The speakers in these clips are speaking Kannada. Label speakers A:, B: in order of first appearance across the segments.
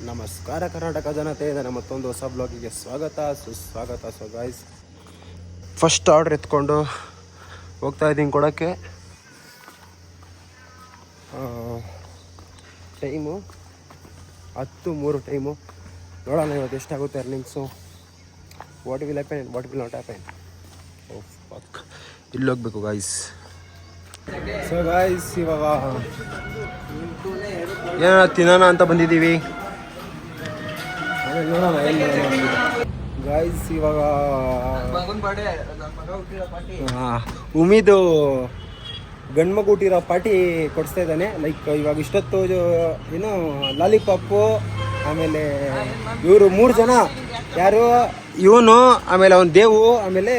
A: ನಮಸ್ಕಾರ ಕರ್ನಾಟಕ ಜನತೆ, ನನ್ನ ಮತ್ತೊಂದು ಹೊಸ ಬ್ಲಾಗಿಗೆ ಸ್ವಾಗತ ಸುಸ್ವಾಗತ. ಸೊ ಗಾಯ್ಸ್, ಫಸ್ಟ್ ಆರ್ಡರ್ ಎತ್ಕೊಂಡು ಹೋಗ್ತಾ ಇದ್ದೀನಿ ಕೊಡೋಕ್ಕೆ. Time 10:03 time. ನೋಡೋಣ ಇವತ್ತು ಎಷ್ಟಾಗುತ್ತೆ earnings. What will happen, what will not happen. Fuck, ಇಲ್ಲಿ ಹೋಗ್ಬೇಕು ಗಾಯ್ಸ್. ಸೊ ಗಾಯ್ಸ್, ಇವಾಗ ಏನೋ ತಿನ್ನೋಣ ಅಂತ ಬಂದಿದ್ದೀವಿ. ನೋಡೋಣ ಏನು ಗಾಯ್ಸ್. ಇವಾಗ ಉಮೀದು ಗಂಡ್ಮಗು ಹುಟ್ಟಿರೋ ಪಾರ್ಟಿ ಕೊಡಿಸ್ತಾ ಇದ್ದಾನೆ. ಲೈಕ್ ಇವಾಗ ಇಷ್ಟೊತ್ತು ಏನು ಲಾಲಿಪಾಪು, ಆಮೇಲೆ ಇವರು 3 ಜನ, ಯಾರು ಇವನು, ಆಮೇಲೆ ಅವನು ದೇವು, ಆಮೇಲೆ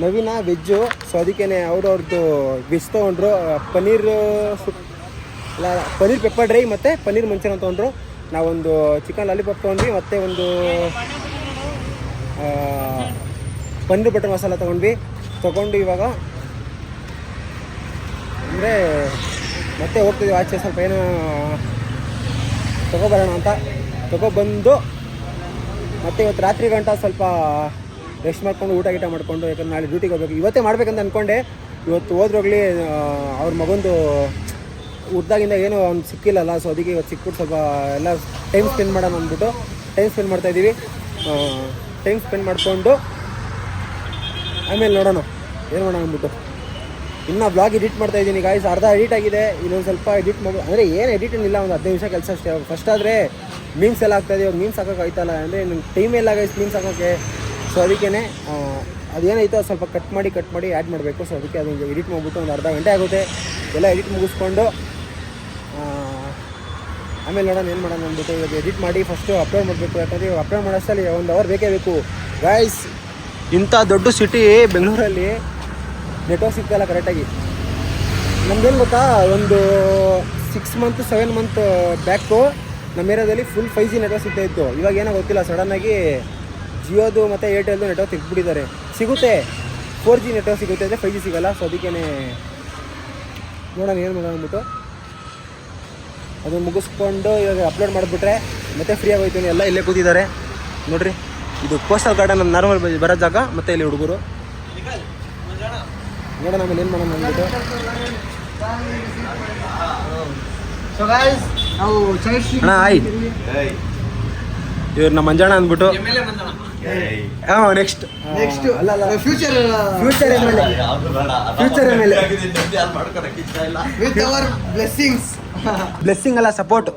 A: ನವೀನ ವೆಜ್ಜು. ಸೊ ಅದಕ್ಕೇ ಅವ್ರದ್ದು ವೆಜ್ ತೊಗೊಂಡ್ರು. ಪನ್ನೀರ್ ಪೆಪ್ಪರ್ ಡ್ರೈ ಮತ್ತು ಪನ್ನೀರ್ ಮಂಚೂರಿಯನ್ ತೊಗೊಂಡ್ರು. ನಾವೊಂದು ಚಿಕನ್ ಲಾಲಿಪಾಪ್ ತೊಗೊಂಡ್ವಿ, ಮತ್ತು ಒಂದು ಪನ್ನೀರ್ ಬಟರ್ ಮಸಾಲ ತೊಗೊಂಡು ಇವಾಗ ಅಂದರೆ ಮತ್ತೆ ಹೋಗ್ತಿದ್ದೀವಿ ಆಚೆ. ಸ್ವಲ್ಪ ಏನೋ ತೊಗೊಬರೋಣ ಅಂತ ತೊಗೊಬಂದು ಮತ್ತು ಇವತ್ತು ರಾತ್ರಿ ಗಂಟ ಸ್ವಲ್ಪ ರೆಸ್ಟ್ ಮಾಡ್ಕೊಂಡು ಊಟ ಮಾಡಿಕೊಂಡು, ಯಾಕಂದ್ರೆ ನಾಳೆ ಡ್ಯೂಟಿಗೆ ಹೋಗ್ಬೇಕು. ಇವತ್ತೇ ಮಾಡ್ಬೇಕಂತ ಅಂದ್ಕೊಂಡೆ, ಇವತ್ತು ಹೋದ್ರೋಗ್ಲಿ ಅವ್ರ ಮಗಂದು ಉದ್ದಾಗಿಂದ ಏನೋ ಅವ್ನು ಸಿಕ್ಕಿಲ್ಲಲ್ಲ. ಸೊ ಅದಕ್ಕೆ ಇವತ್ತು ಸಿಕ್ಬಿಟ್ಟು ಸ್ವಲ್ಪ ಎಲ್ಲ ಟೈಮ್ ಸ್ಪೆಂಡ್ ಮಾಡೋಣ ಅಂದ್ಬಿಟ್ಟು ಟೈಮ್ ಸ್ಪೆಂಡ್ ಮಾಡ್ತಾಯಿದ್ದೀವಿ. ಟೈಮ್ ಸ್ಪೆಂಡ್ ಮಾಡಿಕೊಂಡು ಆಮೇಲೆ ನೋಡೋಣ ಏನು ಮಾಡೋಣ ಅಂದ್ಬಿಟ್ಟು ಇನ್ನೂ ಬ್ಲಾಗ್ ಎಡಿಟ್ ಮಾಡ್ತಾಯಿದ್ದೀನಿ ಗಾಯ್ಸ್. ಅರ್ಧ ಎಡಿಟ್ ಆಗಿದೆ, ಇನ್ನೊಂದು ಸ್ವಲ್ಪ ಎಡಿಟ್ ಮಾಡಿ, ಅಂದರೆ ಏನು ಎಡಿಟ್ ಏನಿಲ್ಲ, ಒಂದು 15 ನಿಮಿಷ ಕೆಲಸ ಅಷ್ಟೇ. ಫಸ್ಟ್ ಆದರೆ ಮೀಮ್ಸ್ ಎಲ್ಲ ಆಗ್ತಾಯಿದೆ, ಇವಾಗ ಮೀಮ್ಸ್ ಹಾಕೋಕೆ ಆಯ್ತಲ್ಲ, ಅಂದರೆ ನನ್ನ ಟೈಮ್ ಎಲ್ಲ ಗೈಸ್ ಮೀಮ್ಸ್ ಹಾಕೋಕ್ಕೆ. ಸೊ ಅದಕ್ಕೇ ಅದೇನಾಯಿತು ಅದು ಸ್ವಲ್ಪ ಕಟ್ ಮಾಡಿ ಆ್ಯಡ್ ಮಾಡಬೇಕು. ಸೊ ಅದಕ್ಕೆ ಅದನ್ನು ಎಡಿಟ್ ಮಾಡಿಬಿಟ್ಟು ಒಂದು ಅರ್ಧ ಗಂಟೆ ಆಗುತ್ತೆ. ಎಲ್ಲ ಎಡಿಟ್ ಮುಗಿಸ್ಕೊಂಡು ಆಮೇಲೆ ನೋಡೋಣ ಏನು ಮಾಡೋಣ ಅಂದ್ಬಿಟ್ಟು ಇವಾಗ ಎಡಿಟ್ ಮಾಡಿ ಫಸ್ಟು ಅಪ್ಲೋಡ್ ಮಾಡಬೇಕು. ಯಾಕಂದರೆ ಇವಾಗ ಅಪ್ಲೋಡ್ ಮಾಡೋಷ್ಟರಲ್ಲಿ 1 ಅವರ್ ಬೇಕೇ ಬೇಕು ಗಾಯ್ಸ್. ಇಂಥ ದೊಡ್ಡ ಸಿಟಿ ಬೆಂಗಳೂರಲ್ಲಿ ನೆಟ್ವರ್ಕ್ ಸಿಗ್ತಾಯಿಲ್ಲ ಕರೆಕ್ಟಾಗಿ. ನಮ್ದೇನು ಗೊತ್ತಾ, ಒಂದು 6 ಮಂತ್ 7 ಮಂತ್ ಬ್ಯಾಕು ನಮ್ಮ ಏರಿಯಾದಲ್ಲಿ ಫುಲ್ 5G ನೆಟ್ವರ್ಕ್ ಸಿಗ್ತಾಯಿತ್ತು. ಇವಾಗ ಏನೋ ಗೊತ್ತಿಲ್ಲ, ಸಡನ್ನಾಗಿ ಜಿಯೋದು ಮತ್ತು ಏರ್ಟೆಲ್ದು ನೆಟ್ವರ್ಕ್ ತೆಗೆದುಬಿಟ್ಟಿದ್ದಾರೆ. ಸಿಗುತ್ತೆ 4G ನೆಟ್ವರ್ಕ್ ಸಿಗುತ್ತೆ, ಅಂದರೆ 5G ಸಿಗೋಲ್ಲ. ಸೊ ಅದಕ್ಕೇ ನೋಡೋಣ ಏನು ಮಾಡೋಣ ಅಂದ್ಬಿಟ್ಟು ಅದನ್ನು ಮುಗಿಸ್ಕೊಂಡು ಇವಾಗ ಅಪ್ಲೋಡ್ ಮಾಡಿಬಿಟ್ರೆ ಮತ್ತೆ ಫ್ರೀ ಆಗೋಯ್ತೀನಿ. ಎಲ್ಲ ಇಲ್ಲೇ ಕೂತಿದ್ದಾರೆ ನೋಡಿರಿ. ಇದು ಕೋಸ್ಟಲ್ ಗಾರ್ಡನ್, ನಮ್ಮ ನಾರ್ಮಲ್ ಬರೋ ಜಾಗ, ಮತ್ತು ಇಲ್ಲಿ ಹುಡುಗರು. ನೋಡೋಣ ಆಮೇಲೆ ಏನು ಮಾಡೋಣ ಅಂದ್ಬಿಟ್ಟು. ಅಣ್ಣ ಆಯ್, ಇವ್ರು ನಮ್ಮ ಮಂಜಣ್ಣ ಅಂದ್ಬಿಟ್ಟು. ನೆಕ್ಸ್ಟ್ ಅಲ್ಲ ಫ್ಯೂಚರ್ ಮೇಲೆ ಬ್ಲೆಸ್ಸಿಂಗ್ ಅಲ್ಲ, ಸಪೋರ್ಟ್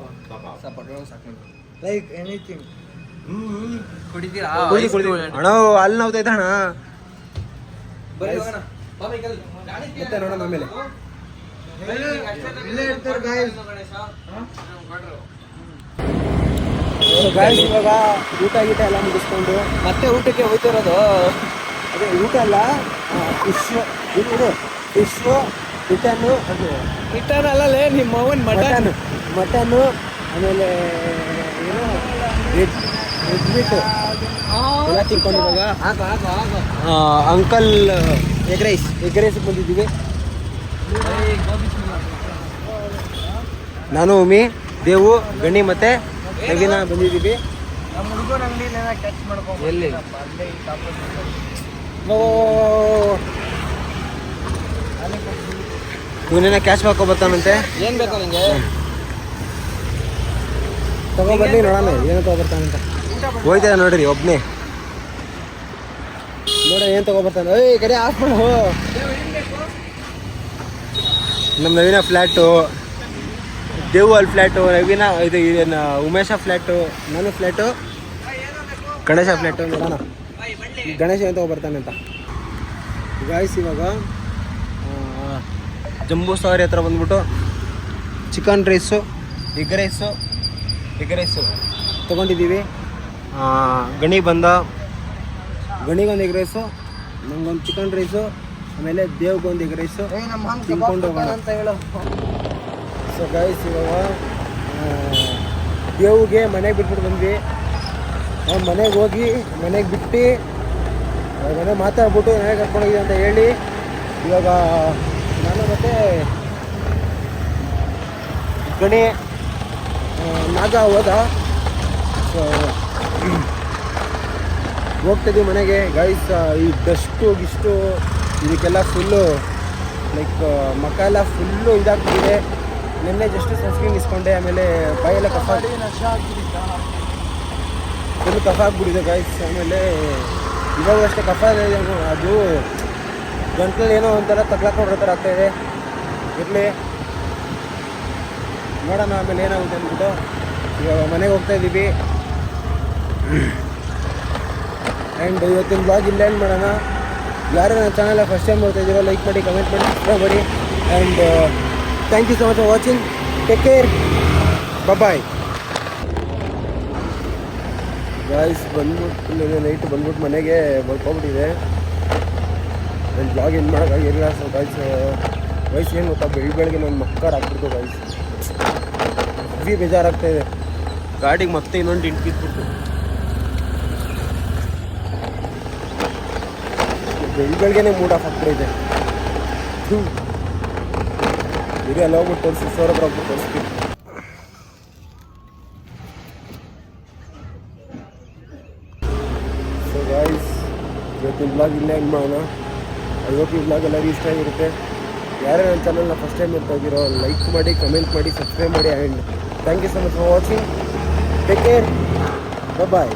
B: ಲೈಕ್ ಎನಿಥಿಂಗ್. ಕುಡಿತೀರಾ
A: ಅಣ್ಣ? ಅಲ್ಲಿ ನೋವ್ತೈತೆ ಅಣ್ಣ. ಮತ್ತೆ ನೋಡೋಣ ಆಮೇಲೆ. ಗಾಯ್ಸ್, ಇವಾಗ ಊಟ ಎಲ್ಲ ಮುಗಿಸ್ಕೊಂಡು ಮತ್ತೆ ಊಟಕ್ಕೆ ಹೋಗ್ತಿರೋದು. ಅದೇ ಊಟ ಅಲ್ಲ, ಫಿಶ್ಶು, ರಿಟನ್ನು,
B: ರಿಟರ್ನ್ ಅಲ್ಲಲೇ ನಿಮ್ಮ ಅವನ್
A: ಮಟನ್ನು, ಆಮೇಲೆ ಏನು ರೆಡ್ ಮೀಟ್ ಎಲ್ಲ ತಿನ್ಕೊಂಡು ಇವಾಗ ಅಂಕಲ್ ಎಗ್ ರೈಸ್ ಬಂದಿದ್ದೀವಿ. ನಾನು, ಉಮಿ, ದೇವು, ಗಣಿ ಮತ್ತು ನವೀನ ಬಂದಿದ್ದೀವಿ. ಎಲ್ಲಿ ಇವನೇನ ಕ್ಯಾಶ್ ಬರ್ತಾನಂತೆ.
B: ಏನು ಬೇಕು ನಿಮಗೆ?
A: ತಗೊಬರ್ಲಿ, ನೋಡೋಣ ಏನು ತಗೊಬರ್ತಾನಂತ. ಹೋಯ್ತಾ ನೋಡ್ರಿ ಒಬ್ಬನೇ, ನೋಡ ಏನು ತಗೊಬರ್ತಾನೆ. ಏಯ್ ಕಡೆ ಆಫ್ ಮಾಡು. ನಮ್ಮ ನವೀನ ಫ್ಲ್ಯಾಟು, ದೇವು ಅಲ್ಲಿ ಫ್ಲ್ಯಾಟು, ನವೀನ ಇದು ಉಮೇಶ ಫ್ಲ್ಯಾಟು, ನಾನು ಫ್ಲ್ಯಾಟು, ಗಣೇಶ ಫ್ಲ್ಯಾಟು. ನೋಡೋಣ ಗಣೇಶ ಏನು ತಗೊಬರ್ತಾನೆ ಅಂತ. ಗಾಯ್ಸ್, ಇವಾಗ ಜಂಬೂ ಸವಾರಿ ಹತ್ರ ಬಂದ್ಬಿಟ್ಟು ಚಿಕನ್ ರೈಸು, ಎಗ್ ರೈಸು ತೊಗೊಂಡಿದ್ದೀವಿ. ಗಣಿಗೊಂದು ಎಗ್ ರೈಸು, ನಮಗೊಂದು ಚಿಕನ್ ರೈಸು, ಆಮೇಲೆ ದೇವ್ಗೊಂದು ಎಗ್ ರೈಸು ತಿನ್ಕೊಂಡು ಹೋಗೋಣ ಅಂತ ಹೇಳು. ಸೊ ಗೈಸ್, ಇವಾಗ ದೇವ್ಗೆ ಮನೆಗೆ ಬಿಟ್ಬಿಟ್ಟು ಬಂದ್ವಿ. ಮನೆಗೆ ಹೋಗಿ ಮನೆಗೆ ಬಿಟ್ಟು ಮನೆ ಮಾತಾಡ್ಬಿಟ್ಟು ಮನೆಗೆ ಕರ್ಕೊಂಡೋಗಿದೆ ಅಂತ ಹೇಳಿ ಇವಾಗ ನಾನು ಮತ್ತು ಗಣಿ ನಾಗ ಹೋದ ಸೊ ಹೋಗ್ತಿದ್ದೀವಿ ಮನೆಗೆ ಗೈಸ್. ಈ ಡಸ್ಟು ಗಿಷ್ಟು ಇದಕ್ಕೆಲ್ಲ ಫುಲ್ಲು ಲೈಕ್ ಮಖ ಎಲ್ಲ ಫುಲ್ಲು ಇದಾಗ್ತಿದೆ. ನಿನ್ನೆ ಜಸ್ಟ್ ಸನ್ಸ್ಕ್ರೀನ್ ಇಸ್ಕೊಂಡೆ, ಆಮೇಲೆ ಬಾಯೆಲ್ಲ ಫುಲ್ ಕಫ ಆಗ್ಬಿಟ್ಟಿದೆ ಗೈಸ್. ಆಮೇಲೆ ಇವಾಗ ಅಷ್ಟೇ ಕಫ ಅದು ಗಂಟ್ಲಲ್ಲಿ ಏನೋ ಒಂಥರ ತಗ್ಲಾಕೊಂಡ್ರ ಥರ ಆಗ್ತಾಯಿದೆ. ಇರಲಿ ನೋಡೋಣ ಆಮೇಲೆ ಏನಾಗುತ್ತೆ ಅಂದ್ಬಿಟ್ಟು ಇವಾಗ ಮನೆಗೆ ಹೋಗ್ತಾ ಇದ್ದೀವಿ. ಆ್ಯಂಡ್ ಇವತ್ತಿನ ಬ್ಲಾಗ್ ಇಲ್ಲೇ ಏನು ಮಾಡೋಣ. ಯಾರು ನನ್ನ ಚಾನಲ್ ಫಸ್ಟ್ ಟೈಮ್ ನೋಡ್ತಾ ಇದ್ದೀರೋ ಲೈಕ್ ಮಾಡಿ, ಕಮೆಂಟ್ ಮಾಡಿ, ಸಬ್ಸ್ಕ್ರೈಬ್ ಮಾಡಿ. And thank you so much for watching. Take care, bye. Guys ಬಂದ್ಬಿಟ್ಟು ನೈಟ್ ಬಂದ್ಬಿಟ್ಟು ಮನೆಗೆ ಮಲ್ಕೊಂಬಿಟ್ಟಿದೆ. ನನ್ನ ಬ್ಲಾಗ್ ಏನು ಮಾಡೋಕ್ಕಾಗಿಲ್ಲ. ಸೊ ಗಾಯ್ಸ್ ವಯಸ್ಸು ಏನು ಗೊತ್ತಾ, ಬೆಳಿಗ್ಗೆ ನನ್ನ ಮಕ್ಕಳು ಹಾಕ್ಬಿಡ್ತು ಗಾಯ್ಸ್. ಹೆವಿ ಬೇಜಾರಾಗ್ತಾಯಿದೆ. ಗಾಡಿಗೆ ಮತ್ತೆ ಇನ್ನೊಂದು ಟಿಂಟ್ ಕಿತ್ಬಿಟ್ಟು ಬೆಳಿಗ್ಗೆನೇ ಮೂಡ್ ಆಫ್ ಆಗ್ಬಿಟ್ಟಿದೆ. ಇದೇ ಅಲ್ಲಿ ಹೋಗ್ಬಿಟ್ಟು ತೋರಿಸಿ, ಸೋರ ಹತ್ರ ಹೋಗ್ಬಿಟ್ಟು ತೋರಿಸ್ತೀವಿ. ಸೊ ಗಾಯ್ಸ್ ಇವತ್ತಿನ ಬ್ಲಾಗ್ ಇಲ್ಲೇ ಏನು ಮಾಡೋಣ. ಐ ಹೋಪ್ ಈ ಬ್ಲಾಗ್ ಎಲ್ಲರಿಗೂ ಇಷ್ಟ ಆಗಿರುತ್ತೆ. ಯಾರೇ ನನ್ನ ಚಾನಲ್ನ ಫಸ್ಟ್ ಟೈಮ್ ನೋಡ್ತಾ ಇದ್ದೀರೋ ಲೈಕ್ ಮಾಡಿ, ಕಮೆಂಟ್ ಮಾಡಿ, ಸಬ್ಸ್ಕ್ರೈಬ್ ಮಾಡಿ. And thank you so much for watching. Take care, bye.